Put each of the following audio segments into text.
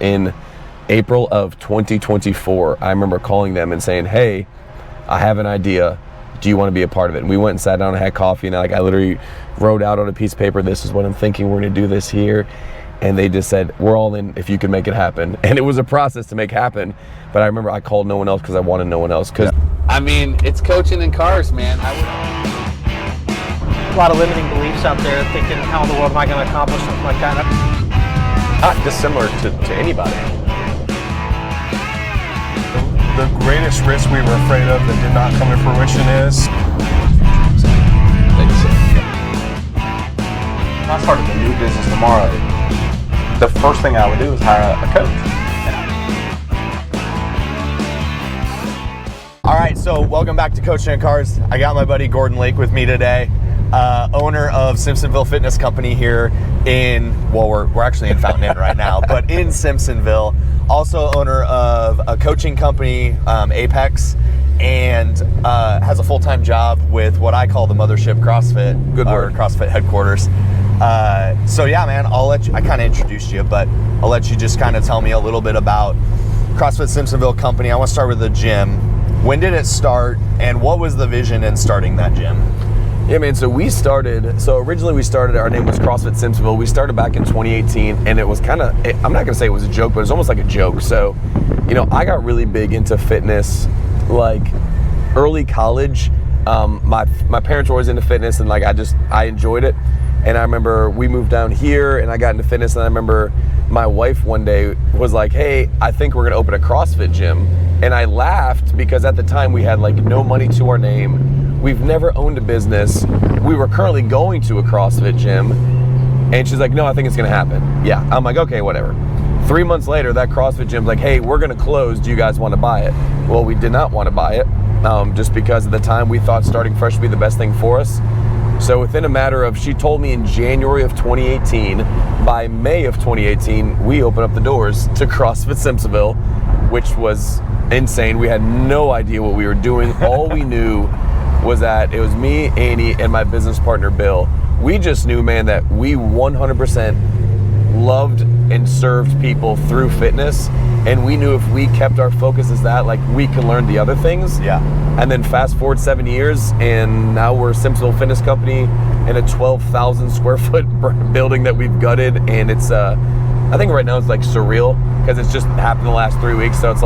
In April of 2024, I remember calling them and saying, hey, I have an idea. Do you want to be a part of it? And we went and sat down and had coffee, and I literally wrote out on a piece of paper, this is what I'm thinking, we're going to do this here. And they just said, we're all in if you can make it happen. And it was a process to make happen. But I remember I called no one else because I wanted no one else. Because I mean, it's coaching in cars, man. A lot of limiting beliefs out there, thinking, how in the world am I going to accomplish something like that? Not dissimilar to anybody. The greatest risk we were afraid of that did not come to fruition is... If I started a new business tomorrow, the first thing I would do is hire a coach. All right, so welcome back to Coaching in Cars. I got my buddy Gordon Lake with me today, owner of Simpsonville Fitness Company here in, well, we're actually in Fountain Inn right now, but in Simpsonville. Also owner of a coaching company, Apex, and has a full-time job with what I call the mothership CrossFit, or CrossFit headquarters. So yeah, man, I kind of introduced you, but I'll let you just kind of tell me a little bit about CrossFit Simpsonville Company. I want to start with the gym. When did it start, and what was the vision in starting that gym? Yeah, man, so originally we started, our name was CrossFit Simpsonville. We started back in 2018, and it was kind of, I'm not going to say it was a joke, but it was almost like a joke. So, I got really big into fitness, like early college. My parents were always into fitness, and I enjoyed it. And I remember we moved down here and I got into fitness, and I remember my wife one day was like, hey, I think we're gonna open a CrossFit gym. And I laughed because at the time we had no money to our name. We've never owned a business. We were currently going to a CrossFit gym. And she's like, no, I think it's gonna happen. Yeah, I'm like, okay, whatever. 3 months later, that CrossFit gym's like, hey, we're gonna close, do you guys wanna buy it? Well, we did not wanna buy it, just because at the time we thought starting fresh would be the best thing for us. So within a matter of, she told me in January of 2018, by May of 2018, we opened up the doors to CrossFit Simpsonville, which was insane. We had no idea what we were doing. All we knew was that it was me, Annie, and my business partner, Bill. We just knew, man, that we 100% loved and served people through fitness. And we knew if we kept our focus as that, we could learn the other things. Yeah. And then fast forward 7 years, and now we're a Simpsonville Fitness Company in a 12,000 square foot building that we've gutted. And it's, I think right now it's surreal because it's just happened the last 3 weeks. So it's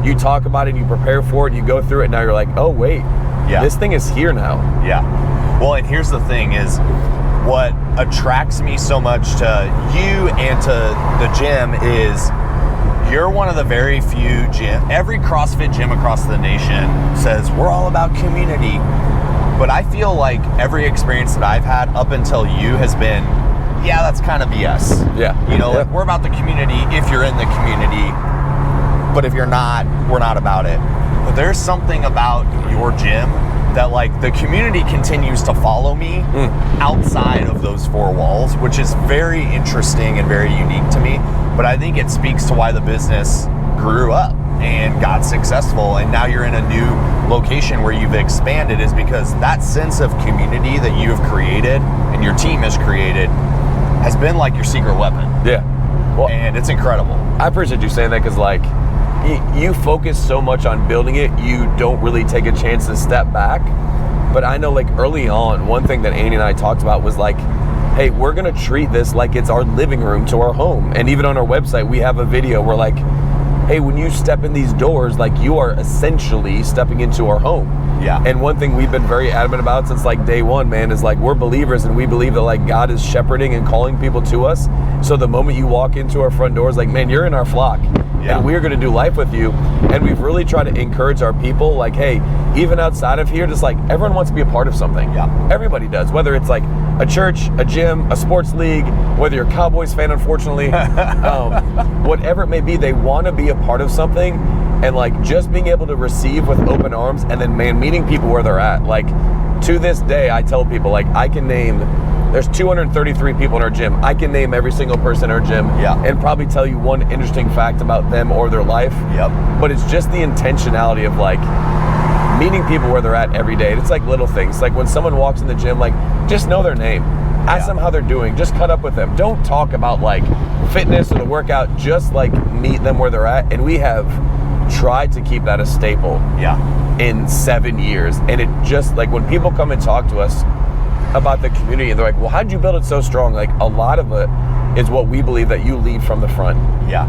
you talk about it, you prepare for it, you go through it, and now you're like, oh wait, this thing is here now. Yeah. Well, and here's the thing is, what attracts me so much to you and to the gym is you're one of the very few every CrossFit gym across the nation says we're all about community, but I feel like every experience that I've had up until you has been, yeah, that's kind of BS. Yeah. We're about the community if you're in the community, but if you're not, we're not about it. But there's something about your gym that the community continues to follow me outside of those four walls, which is very interesting and very unique to me. But I think it speaks to why the business grew up and got successful. And now you're in a new location where you've expanded, is because that sense of community that you have created and your team has created has been your secret weapon. Yeah. Well, and it's incredible. I appreciate you saying that because you focus so much on building it, you don't really take a chance to step back. But I know early on, one thing that Annie and I talked about was hey, we're gonna treat this like it's our living room to our home. And even on our website, we have a video where hey, when you step in these doors, you are essentially stepping into our home. Yeah. And one thing we've been very adamant about since day one, man, is we're believers, and we believe that God is shepherding and calling people to us. So the moment you walk into our front doors, man, you're in our flock. Yeah. And we're going to do life with you. And we've really tried to encourage our people, hey, even outside of here, just everyone wants to be a part of something. Yeah. Everybody does, whether it's a church, a gym, a sports league, whether you're a Cowboys fan, unfortunately, whatever it may be, they want to be a part of something. And just being able to receive with open arms, and then, man, meeting people where they're at. To this day, I tell people, I can name, there's 233 people in our gym. I can name every single person in our gym and probably tell you one interesting fact about them or their life. Yep. But it's just the intentionality of meeting people where they're at every day. And it's little things. When someone walks in the gym, just know their name. Ask them how they're doing. Just cut up with them. Don't talk about like fitness or the workout. Just like meet them where they're at. And we have tried to keep that a staple in 7 years. And it just like when people come and talk to us about the community and they're like, well, how'd you build it so strong? Like a lot of it is what we believe that you lead from the front.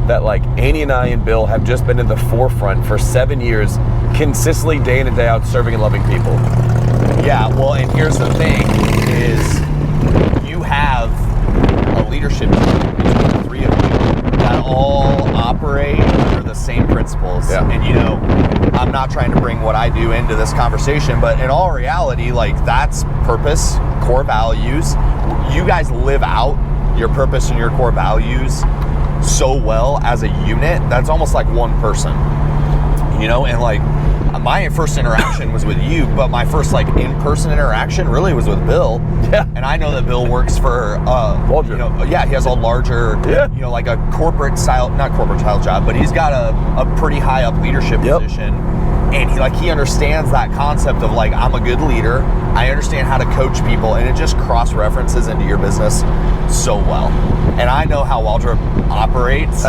That like Annie and I and Bill have just been in the forefront for 7 years, consistently day in and day out serving and loving people. Well, and here's the thing is you have a leadership team between the three of you that all operate under the same principles. And you know, I'm not trying to bring what I do into this conversation, but in all reality, like that's purpose, core values. You guys live out your purpose and your core values so well as a unit that's almost like one person, you know. And like my first interaction was with you, but my first like in-person interaction really was with Bill. And I know that Bill works for you know, he has a larger you know, like a corporate style, not corporate style job, but he's got a pretty high up leadership position. And he understands that concept of like, I'm a good leader. I understand how to coach people, and it just cross-references into your business so well. And I know how Waldrop operates.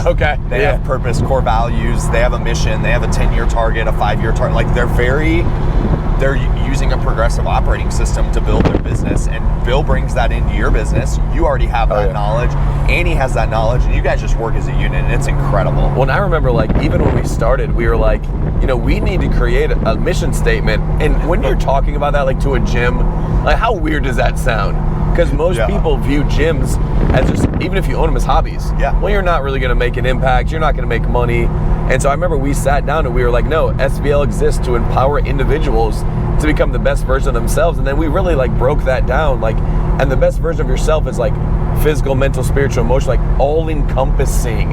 They have purpose, core values. They have a mission. They have a 10-year target, a 5-year target. Like they're using a progressive operating system to build their business, and Bill brings that into your business. You already have that knowledge. Annie has that knowledge, and you guys just work as a unit, and it's incredible. Well, and I remember like even when we started, we were like, you know, we need to create a mission statement. And when you're talking about that like to a gym, like how weird does that sound? Because most people view gyms as just, even if you own them as hobbies. Well, you're not really going to make an impact. You're not going to make money. And so I remember we sat down and we were like, no, SVL exists to empower individuals to become the best version of themselves. And then we really like broke that down. Like, and the best version of yourself is like physical, mental, spiritual, emotional, like all encompassing.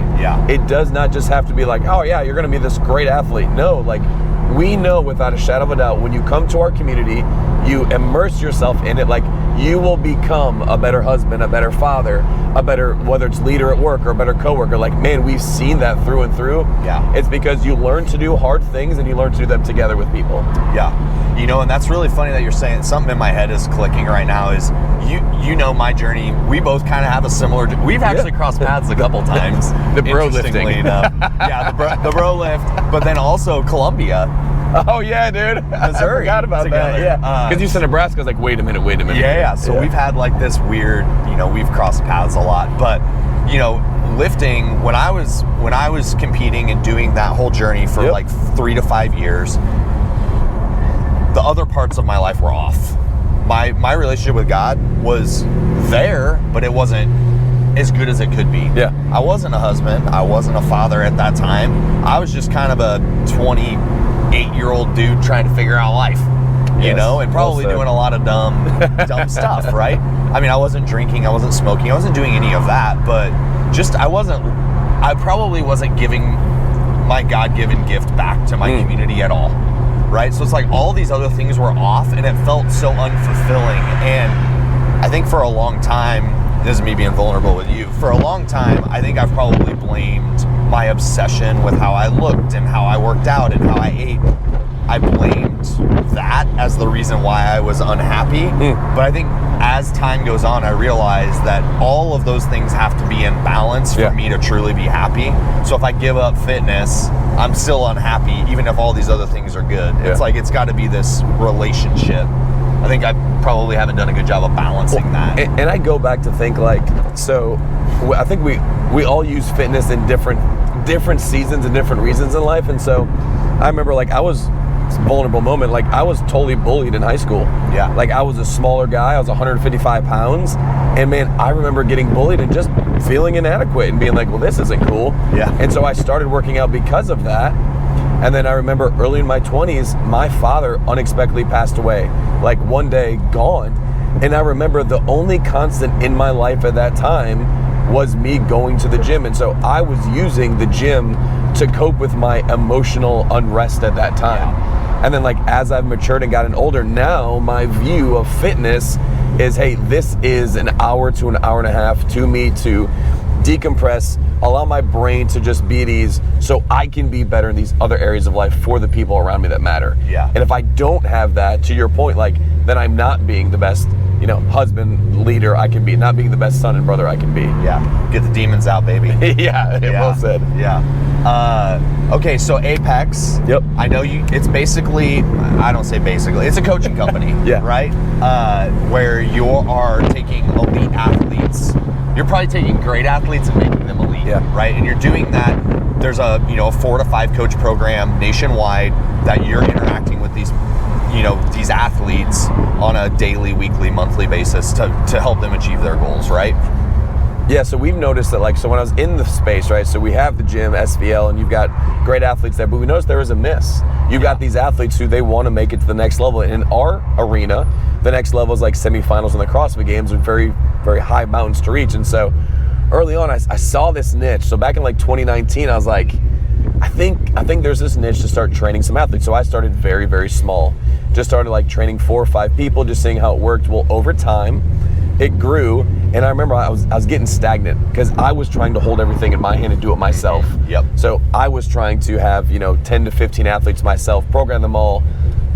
It does not just have to be like, oh yeah, you're going to be this great athlete. No, like we know without a shadow of a doubt, when you come to our community, you immerse yourself in it, like you will become a better husband, a better father, a better, whether it's leader at work or a better coworker. Like, man, we've seen that through and through. It's because you learn to do hard things and you learn to do them together with people. You know, and that's really funny that you're saying, something in my head is clicking right now is, you know my journey. We both kind of have a similar, we've actually crossed paths a couple times. The bro lifting. The bro lift, but then also Columbia. Oh yeah, dude. Missouri. I forgot about together. that. Because you said Nebraska, I was like, wait a minute. So we've had like this weird, you know, we've crossed paths a lot. But, you know, lifting, when I was competing and doing that whole journey for like 3 to 5 years, the other parts of my life were off. My relationship with God was there, but it wasn't as good as it could be. I wasn't a husband. I wasn't a father at that time. I was just kind of a 28-year-old dude trying to figure out life, you know, and probably doing a lot of dumb stuff, right? I mean, I wasn't drinking, I wasn't smoking, I wasn't doing any of that, but just I probably wasn't giving my God-given gift back to my community at all, right? So it's like all these other things were off, and it felt so unfulfilling. And I think for a long time, this is me being vulnerable with you, for a long time, I think I've probably blamed my obsession with how I looked and how I worked out and how I ate. I blamed that as the reason why I was unhappy. But I think as time goes on, I realized that all of those things have to be in balance for me to truly be happy. So if I give up fitness, I'm still unhappy, even if all these other things are good. It's like, it's got to be this relationship. I think I probably haven't done a good job of balancing that. And I go back to think like, so I think we all use fitness in different seasons and different reasons in life. And so I remember like I was, vulnerable moment, like I was totally bullied in high school. Like I was a smaller guy, I was 155 pounds, and man, I remember getting bullied and just feeling inadequate and being like, well, this isn't cool. And so I started working out because of that. And then I remember early in my 20s, my father unexpectedly passed away, like one day gone. And I remember the only constant in my life at that time was me going to the gym. And so I was using the gym to cope with my emotional unrest at that time. And then like as I've matured and gotten older, now my view of fitness is, hey, this is an hour to an hour and a half to me to decompress, allow my brain to just be at ease so I can be better in these other areas of life for the people around me that matter. And if I don't have that, to your point, like then I'm not being the best, husband, leader I can be, not being the best son and brother I can be. Yeah. Get the demons out, baby. Yeah, well said. Yeah. Okay, so Apex. Yep. I know it's basically, I don't say basically, it's a coaching company. Yeah. Right? Where you are taking elite athletes. You're probably taking great athletes and making them elite. Yeah. Right? And you're doing that. There's a 4 to 5 coach program nationwide that you're interacting with these athletes on a daily, weekly, monthly basis to help them achieve their goals, right? Yeah, so we've noticed that, so when I was in the space, right, so we have the gym, SVL, and you've got great athletes there, but we noticed there was a miss. You've got these athletes who they want to make it to the next level. And in our arena, the next level is like semifinals in the CrossFit Games with very, very high mountains to reach. And so early on, I saw this niche. So back in 2019, I was like, I think there's this niche to start training some athletes. So I started very, very small. Just started training 4 or 5 people, just seeing how it worked. Well, over time, it grew, and I remember I was getting stagnant because I was trying to hold everything in my hand and do it myself. Yep. So I was trying to have 10 to 15 athletes myself, program them all,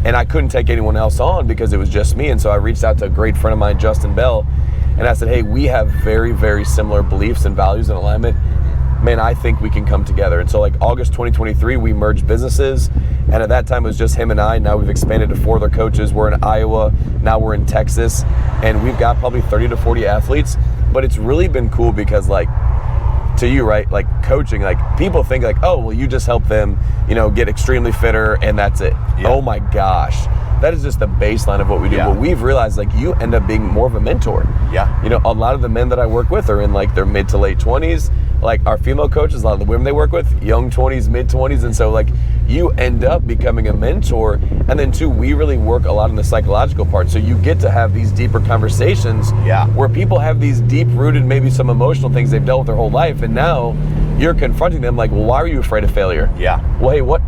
and I couldn't take anyone else on because it was just me. And so I reached out to a great friend of mine, Justin Bell, and I said, hey, we have very, very similar beliefs and values and alignment. Man, I think we can come together. And so August 2023, we merged businesses. And at that time, it was just him and I. Now we've expanded to 4 other coaches. We're in Iowa. Now we're in Texas. And we've got probably 30 to 40 athletes. But it's really been cool because to you, right, coaching, people think oh, well, you just help them, get extremely fitter and that's it. Yeah. Oh my gosh. That is just the baseline of what we do. Yeah. But we've realized you end up being more of a mentor. Yeah. A lot of the men that I work with are in their mid to late 20s. Our female coaches, a lot of the women they work with, young 20s, mid 20s. And so you end up becoming a mentor. And then too, we really work a lot on the psychological part. So you get to have these deeper conversations where people have these deep rooted, maybe some emotional things they've dealt with their whole life. And now you're confronting them well, why are you afraid of failure? Yeah. Well, hey, what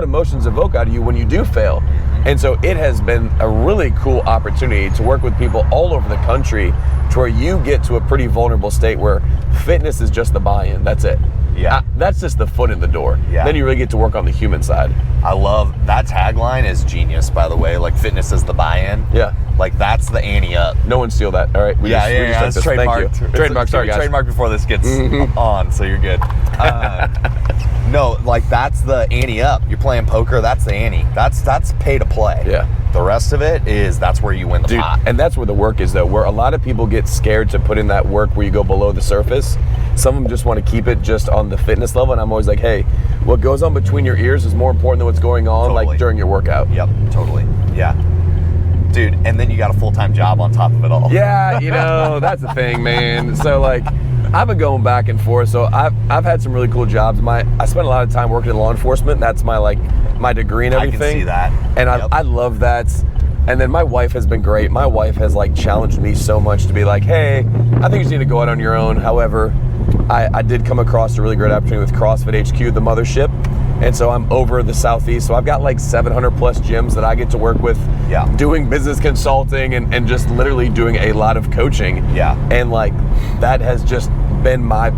emotions evoke out of you when you do fail? And so it has been a really cool opportunity to work with people all over the country to where you get to a pretty vulnerable state where fitness is just the buy-in. That's it. Yeah. That's just the foot in the door. Yeah. Then you really get to work on the human side. I love that tagline is genius, by the way. Fitness is the buy-in. Yeah. That's the ante up. No one steal that. All right. We just It's trademarked. Thank you. Trademark. Sorry, guys. Trademark before this gets on, so you're good. No, that's the ante up. You're playing poker, that's the ante. That's pay to play. Yeah. The rest of it that's where you win the pot. And that's where the work is, though, where a lot of people get scared to put in that work where you go below the surface. Some of them just want to keep it just on the fitness level, and I'm always hey, what goes on between your ears is more important than what's going on Totally. during your workout. Yep, totally. Yeah. Dude, and then you got a full-time job on top of it all. Yeah, that's the thing, man. So I've been going back and forth. So I've had some really cool jobs. I spent a lot of time working in law enforcement. That's my my degree and everything. I can see that. And I love that. And then my wife has been great. My wife has challenged me so much to be hey, I think you just need to go out on your own. However, I did come across a really great opportunity with CrossFit HQ, the mothership. And so I'm over the Southeast. So I've got 700 plus gyms that I get to work with, doing business consulting and just literally doing a lot of coaching. Yeah. And that has just been my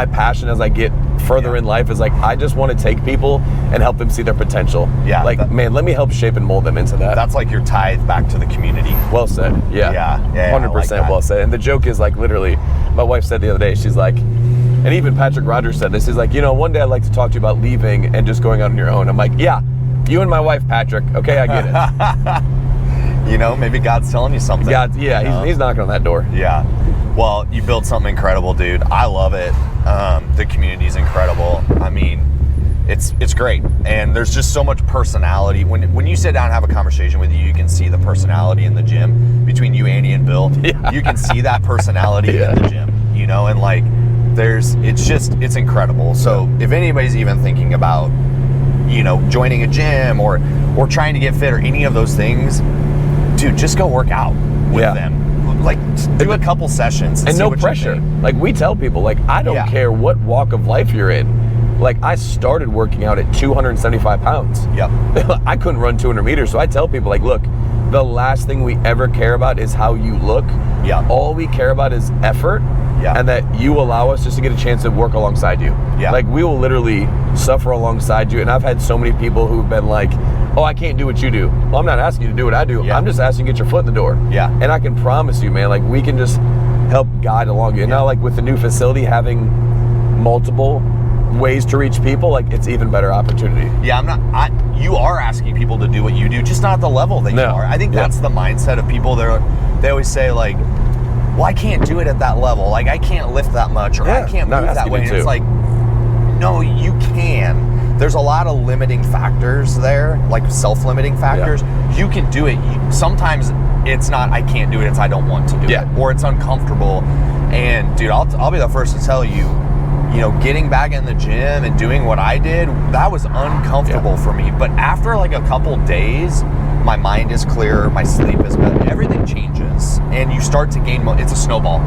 passion as I get further in life is I just want to take people and help them see their potential. Yeah. Man, let me help shape and mold them into that. That's your tithe back to the community. Well said. Yeah. Yeah. 100% well said. And the joke is literally, my wife said the other day, she's and even Patrick Rogers said this, he's one day I'd like to talk to you about leaving and just going out on your own. I'm yeah, you and my wife, Patrick. Okay, I get it. Maybe God's telling you something. He's knocking on that door. Yeah. Well, you built something incredible, dude. I love it. The community's incredible. I mean, it's great. And there's just so much personality. When you sit down and have a conversation with you, you can see the personality in the gym between you, Andy, and Bill. Yeah. You can see that personality in the gym, and it's incredible. So if anybody's even thinking about, joining a gym or trying to get fit or any of those things, dude, just go work out with them. Do a couple sessions and no pressure. We tell people, I don't care what walk of life you're in. I started working out at 275 pounds. Yep. I couldn't run 200 meters. So I tell people, look, the last thing we ever care about is how you look. Yeah. All we care about is effort. Yeah. And that you allow us just to get a chance to work alongside you. Yeah. We will literally suffer alongside you. And I've had so many people who've been oh, I can't do what you do. Well, I'm not asking you to do what I do. Yeah. I'm just asking you to get your foot in the door. Yeah. And I can promise you, man, like we can just help guide along you. And now like with the new facility having multiple ways to reach people, like it's even better opportunity. Yeah, you are asking people to do what you do, just not at the level that you are. I think that's the mindset of people. They always say like, well, I can't do it at that level. Like I can't lift that much, or I can't move that way. And it's like, no, you can. There's a lot of limiting factors there, like self-limiting factors. Yeah. You can do it. Sometimes it's not I can't do it, it's I don't want to do it, or it's uncomfortable. And dude, I'll be the first to tell you, you know, getting back in the gym and doing what I did, that was uncomfortable for me. But after like a couple days, my mind is clearer, my sleep is better, everything changes, and you start to gain. It's a snowball.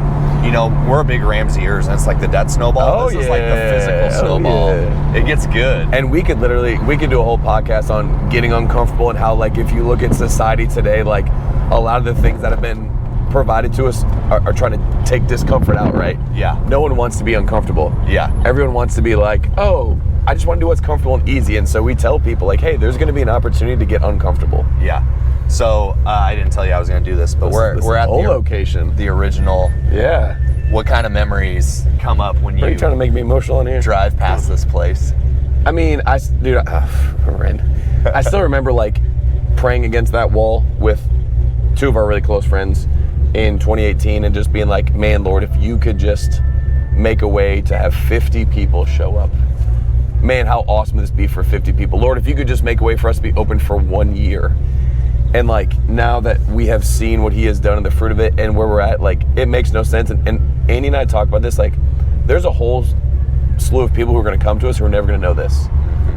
You know, we're a big Ramseyers, and it's like the dead snowball. This is like the physical snowball. It gets good. And we could do a whole podcast on getting uncomfortable and how, like, if you look at society today, like a lot of the things that have been provided to us are trying to take discomfort out, right? Yeah. No one wants to be uncomfortable. Yeah. Everyone wants to be like, oh, I just want to do what's comfortable and easy. And so we tell people like, hey, there's going to be an opportunity to get uncomfortable. Yeah. So I didn't tell you I was going to do this, but we're at the location, the original. Yeah. What kind of memories come up when Are you trying to make me emotional on here? Drive past this place? I mean, I still remember like praying against that wall with two of our really close friends in 2018 and just being like, man, Lord, if you could just make a way to have 50 people show up. Man, how awesome would this be for 50 people? Lord, if you could just make a way for us to be open for 1 year. And like now that we have seen what he has done and the fruit of it and where we're at, like it makes no sense. And Andy and I talk about this, like there's a whole slew of people who are going to come to us who are never going to know this.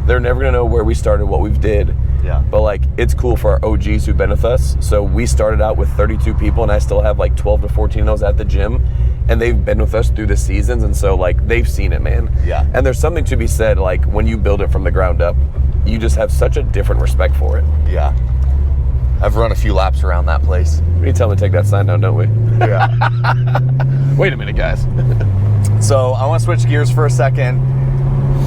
They're never going to know where we started, what we've did. Yeah. But like it's cool for our OGs who've been with us. So we started out with 32 people and I still have like 12 to 14 of those at the gym. And they've been with us through the seasons. And so like they've seen it, man. Yeah. And there's something to be said, like when you build it from the ground up, you just have such a different respect for it. Yeah. I've run a few laps around that place. We need to tell them to take that sign down, don't we? Yeah. Wait a minute, guys. So I want to switch gears for a second.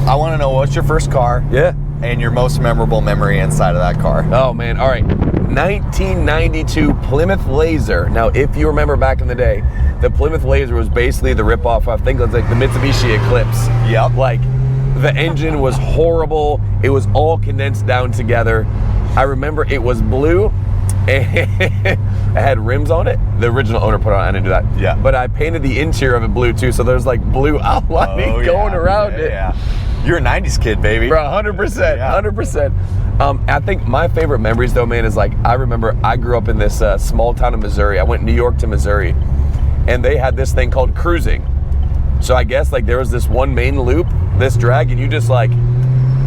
I want to know what's your first car? Yeah. And your most memorable memory inside of that car. Oh man, all right. 1992 Plymouth Laser. Now, if you remember back in the day, the Plymouth Laser was basically the ripoff. I think it was like the Mitsubishi Eclipse. Yep. Like the engine was horrible. It was all condensed down together. I remember it was blue. It had rims on it. The original owner put it on. I didn't do that. Yeah. But I painted the interior of it blue too, so there's like blue outlining going around it. Yeah. You're a 90s kid, baby. Bro, 100%, 100%. I think my favorite memories though, man, is like, I remember I grew up in this small town in Missouri. I went New York to Missouri, and they had this thing called cruising. So I guess like there was this one main loop, this drag, and you just like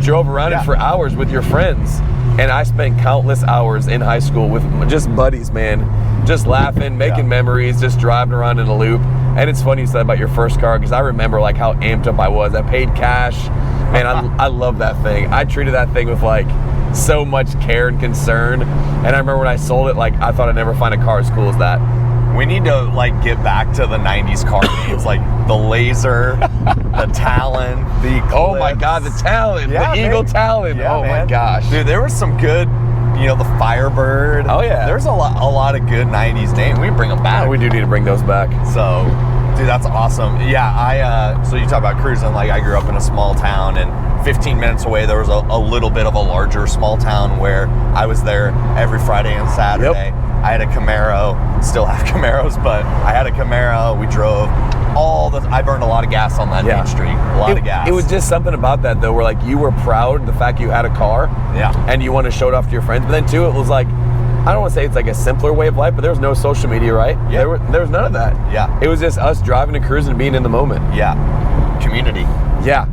drove around it for hours with your friends. And I spent countless hours in high school with just buddies, man, just laughing, making memories, just driving around in a loop. And it's funny you said about your first car, because I remember like how amped up I was. I paid cash. Man, I love that thing. I treated that thing with like so much care and concern. And I remember when I sold it, like I thought I'd never find a car as cool as that. We need to like get back to the 90s car names, like the Laser, the Talon, the Eclipse. Oh my God, the Talon, the Eagle Talon. Yeah, oh man. my gosh. Dude, there was some good, you know, the Firebird. Oh yeah. There's a lot of good 90s names. We bring them back. Oh, we do need to bring those back. So, dude, that's awesome. Yeah, so you talk about cruising, like I grew up in a small town, and 15 minutes away there was a little bit of a larger small town where I was there every Friday and Saturday. Yep. I had a Camaro, still have Camaros, but I had a Camaro. We drove I burned a lot of gas on that main street. A lot of gas. It was just something about that though, where like you were proud of the fact you had a car. Yeah. And you want to show it off to your friends. But then too, it was like, I don't want to say it's like a simpler way of life, but there was no social media, right? Yeah. There was none of that. Yeah. It was just us driving and cruising and being in the moment. Yeah. Community. Yeah.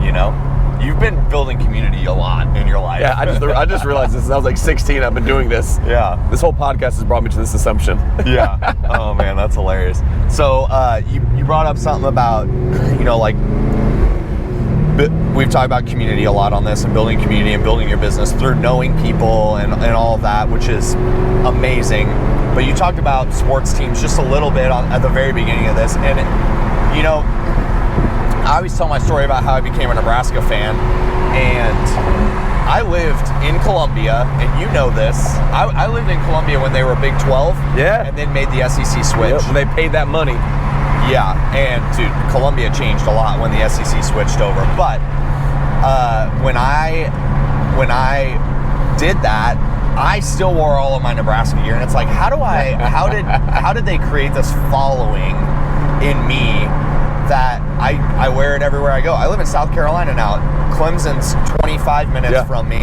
You know? You've been building community a lot in your life. Yeah, I just realized this. I was like 16. I've been doing this. Yeah. This whole podcast has brought me to this assumption. Yeah. Oh man, that's hilarious. So you brought up something about, you know, like we've talked about community a lot on this, and building community and building your business through knowing people and all of that, which is amazing. But you talked about sports teams just a little bit at the very beginning of this, and you know, I always tell my story about how I became a Nebraska fan, and I lived in Columbia, and you know this. I lived in Columbia when they were Big 12. Yeah. And then made the SEC switch. Yep, when they paid that money. Yeah, and dude, Columbia changed a lot when the SEC switched over. But when I did that, I still wore all of my Nebraska gear, and it's like, how did they create this following in me that I wear it everywhere I go? I live in South Carolina now. Clemson's 25 minutes from me.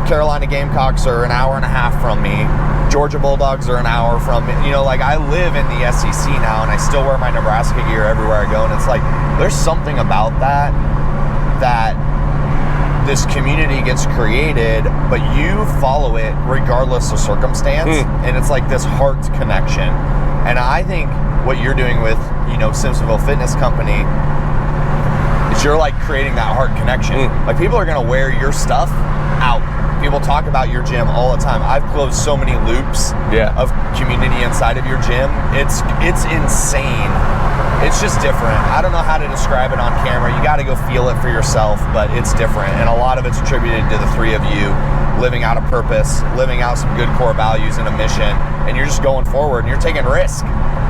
Carolina Gamecocks are an hour and a half from me. Georgia Bulldogs are an hour from me. You know, like, I live in the SEC now, and I still wear my Nebraska gear everywhere I go, and it's like, there's something about that this community gets created, but you follow it regardless of circumstance, and it's like this heart connection. And I think what you're doing with, Simpsonville Fitness Company is you're like creating that heart connection. Like, people are gonna wear your stuff out. People talk about your gym all the time. I've closed so many loops of community inside of your gym. It's insane. It's just different. I don't know how to describe it on camera. You got to go feel it for yourself, but it's different. And a lot of it's attributed to the three of you living out a purpose, living out some good core values and a mission, and you're just going forward and you're taking risk.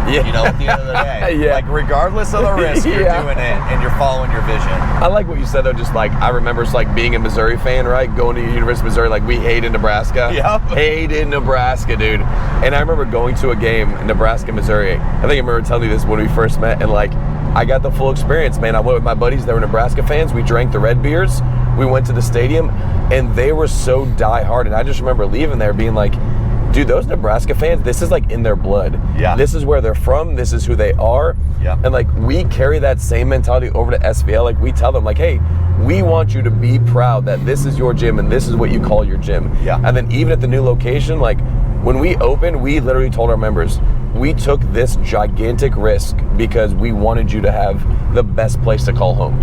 At the end of the day. Like, regardless of the risk, you're doing it and you're following your vision. I like what you said, though. Just like, I remember it's like being a Missouri fan, right? Going to University of Missouri, like, we hated Nebraska. Hated Nebraska, dude. And I remember going to a game in Nebraska, Missouri. I think I remember telling you this when we first met, and like, I got the full experience, man. I went with my buddies that were Nebraska fans. We drank the red beers. We went to the stadium, and they were so diehard. And I just remember leaving there being like, dude, those Nebraska fans, this is like in their blood. This is where they're from. This is who they are. And like, we carry that same mentality over to SVL. Like, we tell them, like, hey, we want you to be proud that this is your gym and this is what you call your gym. And then even at the new location, like, when we opened, we literally told our members, we took this gigantic risk because we wanted you to have the best place to call home.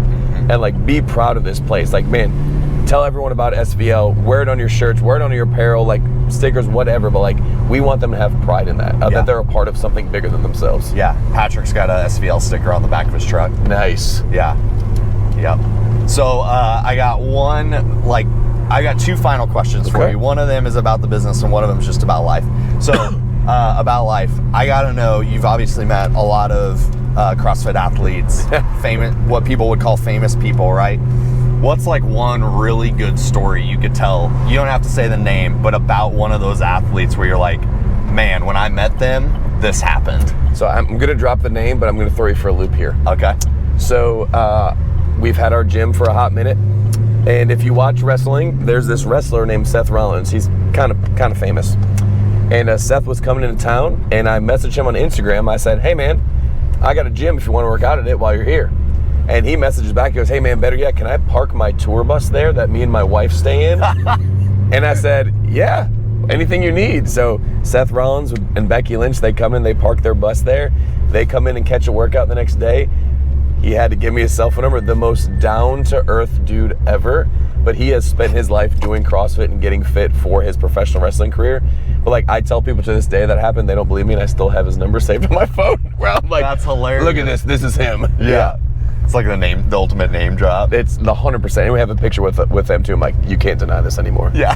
And like, be proud of this place. Like, man, tell everyone about SVL, wear it on your shirts, wear it on your apparel, like stickers, whatever, but like, we want them to have pride in that, that they're a part of something bigger than themselves. Patrick's got a SVL sticker on the back of his truck. Nice. So I got two final questions for you. One of them is about the business and one of them is just about life. So about life, I gotta know, you've obviously met a lot of CrossFit athletes, famous, what people would call famous people, right? What's like one really good story you could tell? You don't have to say the name, but about one of those athletes where you're like, man, when I met them, this happened. So I'm gonna drop the name, but I'm gonna throw you for a loop here. Okay. So we've had our gym for a hot minute, and if you watch wrestling, there's this wrestler named Seth Rollins. He's kind of famous. And Seth was coming into town, and I messaged him on Instagram. I said, hey man, I got a gym if you want to work out at it while you're here. And he messages back, he goes, hey man, better yet, can I park my tour bus there that me and my wife stay in? And I said, yeah, anything you need. So Seth Rollins and Becky Lynch, they come in, they park their bus there. They come in and catch a workout the next day. He had to give me his cell phone number, the most down-to-earth dude ever. But he has spent his life doing CrossFit and getting fit for his professional wrestling career. But like, I tell people to this day that happened, they don't believe me, and I still have his number saved on my phone. Where I'm like, that's hilarious. Look at this is him. Yeah. It's like the ultimate name drop. It's the 100%. And we have a picture with them too. I'm like, you can't deny this anymore. Yeah.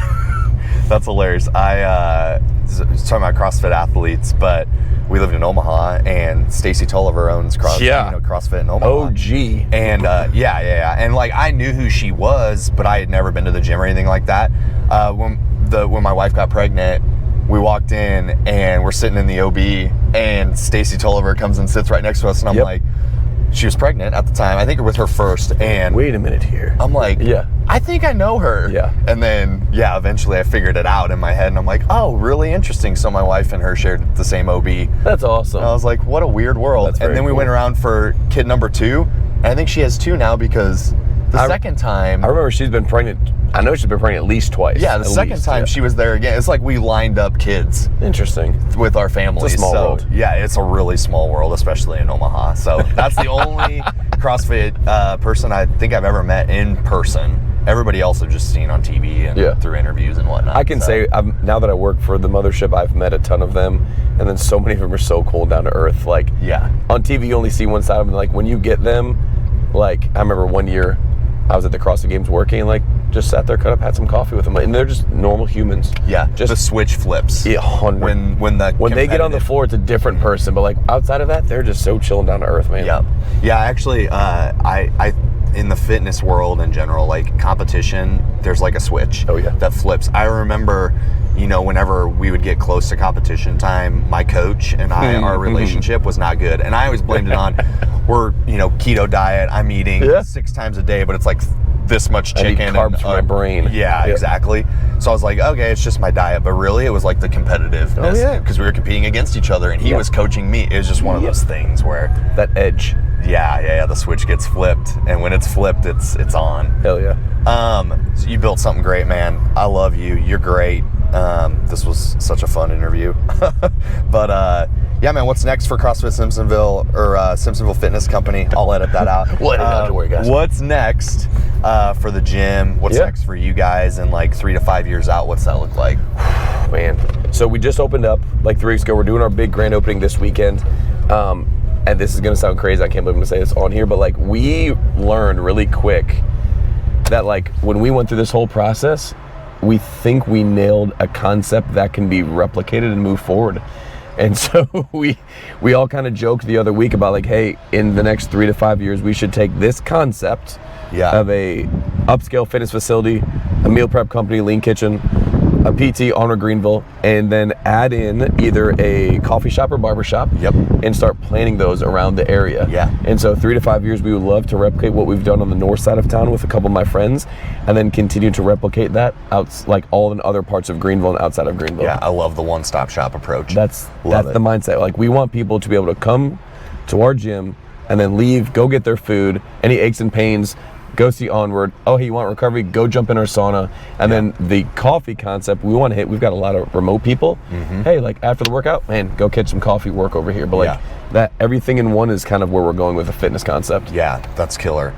That's hilarious. I was talking about CrossFit athletes, but we lived in Omaha, and Stacy Tolliver owns CrossFit in Omaha. OG. And and like, I knew who she was, but I had never been to the gym or anything like that. When my wife got pregnant, we walked in and we're sitting in the OB, and Stacy Tolliver comes and sits right next to us, and I'm like, she was pregnant at the time, I think it was her first, and wait a minute here. I'm like, I think I know her. And then, eventually I figured it out in my head, and I'm like, oh, really interesting. So my wife and her shared the same OB. That's awesome. And I was like, what a weird world. And then we went around for kid number 2, and I think she has 2 now, because the second time, I remember she's been pregnant. I know she's been pregnant at least twice. Yeah, the second time she was there again. It's like we lined up kids. Interesting. With our families. It's a small world. Yeah, it's a really small world, especially in Omaha. So that's the only CrossFit person I think I've ever met in person. Everybody else I've just seen on TV and through interviews and whatnot. I can say, now that I work for the mothership, I've met a ton of them, and then so many of them are so cool, down to earth. Like, on TV you only see one side of them. Like, when you get them, like, I remember one year I was at the CrossFit Games working, and like, just sat there, cut up, had some coffee with them, and they're just normal humans. Yeah, just the switch flips. Yeah, 100. When they get on the floor, it's a different person. But like outside of that, they're just so chilling down to earth, man. Yeah. Actually, I in the fitness world in general, like competition, there's like a switch. Oh, yeah. That flips. I remember, whenever we would get close to competition time, my coach and our relationship was not good, and I always blamed it on we're keto diet. I'm eating 6 times a day, but it's like this much chicken. I need carbs for my brain. Yeah, exactly. So I was like, okay, it's just my diet, but really it was like the competitiveness because we were competing against each other, and he was coaching me. It was just one of those things where that edge. Yeah. The switch gets flipped, and when it's flipped, it's on. Hell yeah. So you built something great, man. I love you. You're great. This was such a fun interview. But yeah, man, what's next for CrossFit Simpsonville or Simpsonville Fitness Company? I'll edit that out. We'll edit that, don't worry, guys. What's next for the gym? What's next for you guys? And like 3 to 5 years out, what's that look like? Man, so we just opened up like 3 weeks ago. We're doing our big grand opening this weekend. And this is gonna sound crazy, I can't believe I'm gonna say this on here, but like we learned really quick that like when we went through this whole process, we think we nailed a concept that can be replicated and move forward. And so we all kind of joked the other week about like, hey, in the next 3 to 5 years, we should take this concept of a upscale fitness facility, a meal prep company, lean kitchen, a PT on Greenville, and then add in either a coffee shop or barber shop and start planning those around the area. And so 3 to 5 years, we would love to replicate what we've done on the north side of town with a couple of my friends, and then continue to replicate that out like all in other parts of Greenville and outside of Greenville. Yeah, I love the one-stop shop approach. That's the mindset. Like we want people to be able to come to our gym and then leave, go get their food, any aches and pains, go see Onward. Oh, hey, you want recovery? Go jump in our sauna. And then the coffee concept, we want to hit. We've got a lot of remote people. Hey, like after the workout, man, go catch some coffee, work over here. But like that, everything in one is kind of where we're going with the fitness concept. Yeah, that's killer.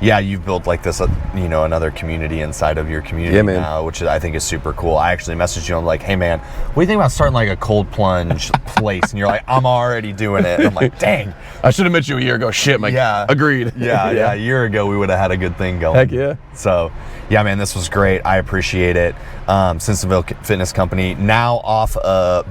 Yeah, you've built like this, another community inside of your community now, which I think is super cool. I actually messaged you. I'm like, hey man, what do you think about starting like a cold plunge place? And you're like, I'm already doing it. And I'm like, dang. I should have met you a year ago. Shit, Mike. Yeah. Agreed. Yeah. A year ago, we would have had a good thing going. Heck yeah. So, yeah, man, this was great. I appreciate it. Simpsonville Fitness Company, now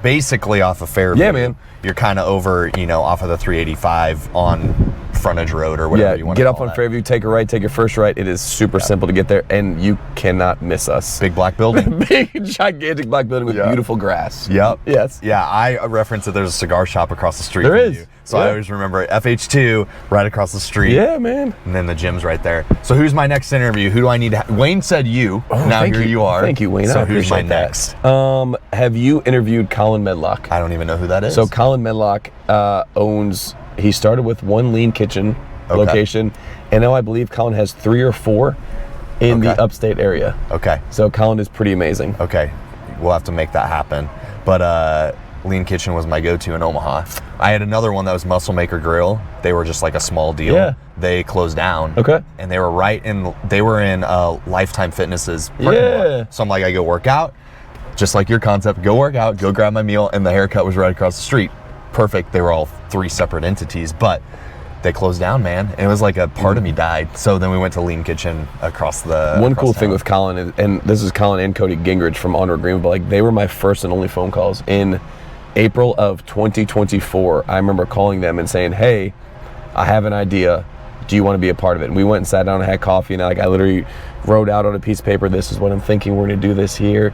basically off of Fairview. Yeah, man. You're kind of over, off of the 385 on Frontage Road or whatever you want to call it. Get up on Fairview, take a right, take your first right. It is super simple to get there, and you cannot miss us. Big black building. Big, gigantic black building with beautiful grass. Yep. Yes. Yeah, I reference that there's a cigar shop across the street. There is. You. So I always remember FH2 right across the street. Yeah, man. And then the gym's right there. So who's my next interview? Who do I need to Wayne said you. Now here you are. Thank you, Wayne. So I who's my appreciate next? that. Have you interviewed Colin Medlock? I don't even know who that is. So Colin Medlock he started with one lean kitchen location, and now I believe Colin has 3 or 4 in the upstate area. Okay. So Colin is pretty amazing. Okay. We'll have to make that happen. But Lean Kitchen was my go-to in Omaha. I had another one that was Muscle Maker Grill. They were just like a small deal. Yeah. They closed down. Okay. And they were in Lifetime Fitness's parking lot. So I'm like, I go work out, just like your concept, go work out, go grab my meal, and the haircut was right across the street. Perfect. They were all 3 separate entities, but they closed down, man. And it was like a part of me died. So then we went to Lean Kitchen across the One cool thing town. with Colin is, and this is Colin and Cody Gingrich from Onward Greenville, like they were my first and only phone calls in April of 2024. I remember calling them and saying, hey, I have an idea. Do you want to be a part of it? And we went and sat down and had coffee, and I literally wrote out on a piece of paper, this is what I'm thinking, we're going to do this here.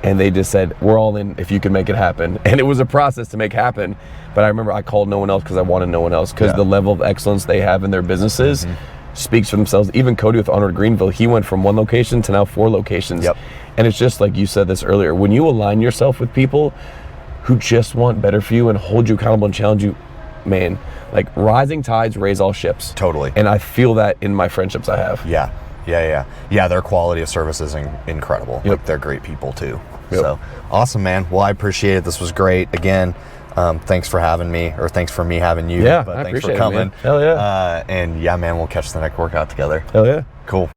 And they just said, we're all in if you can make it happen. And it was a process to make happen. But I remember I called no one else because I wanted no one else, because the level of excellence they have in their businesses speaks for themselves. Even Cody with Onward Greenville, he went from 1 location to now 4 locations. And it's just like you said this earlier, when you align yourself with people who just want better for you and hold you accountable and challenge you, man, like rising tides raise all ships. Totally. And I feel that in my friendships I have. Yeah, their quality of service is incredible. Like they're great people too. So awesome, man. Well, I appreciate it. This was great. Again, thanks for having me, or thanks for me having you. Yeah, but I thanks appreciate for coming. it, man. Hell yeah. And yeah, man, we'll catch the next workout together. Hell yeah. Cool.